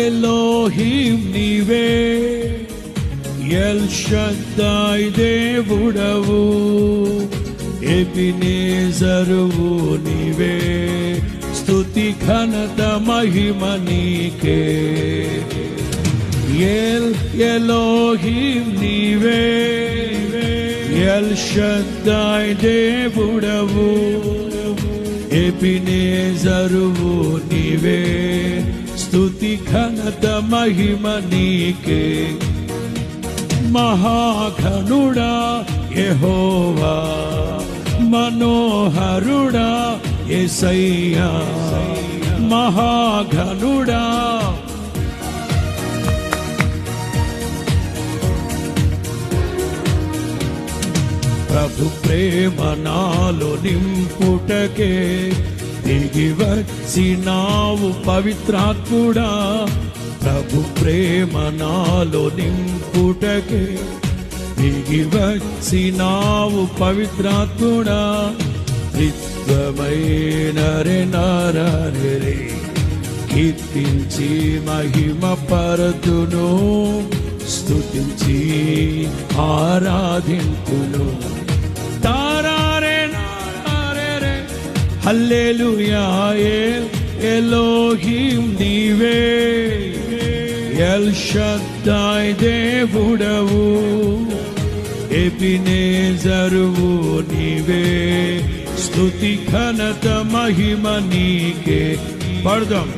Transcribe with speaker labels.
Speaker 1: ఎలోహిం నీవే, ఎల్ షద్దాయ్ దేవుడవు, ఎబినేజరువు నీవే, స్తుతి ఘనత మహిమ నీకే. ఎలోహిం నీవే, ఎల్ షద్దాయ్ దేవుడవు, ఎబినేజరువు నీవే, స్తుతి ఘనత మహిమ నీకే. మహాఘనుడా యెహోవా, మనోహరుడా యేసయ్యా, మహాఘనుడా ప్రభు ప్రేమ నాలో నింపుటకే దిగి వచ్చినావు పవిత్రాత్ముడా. ప్రభు ప్రేమ నాలో నింపుటకే దిగి వచ్చినావు పవిత్రాత్ముడా. త్రిత్వమైన నరే కీర్తించి మహిమ పరతును, స్తుతించి ఆరాధింతును. తారారే నారే హల్లెలూయా. ఎలోహిం నీవే, ఎల్ షద్దాయ్ దేవుడవు, ఎబినేజరువు నీవే, స్తుతి ఘనత మహిమ నీకే. పడదాం.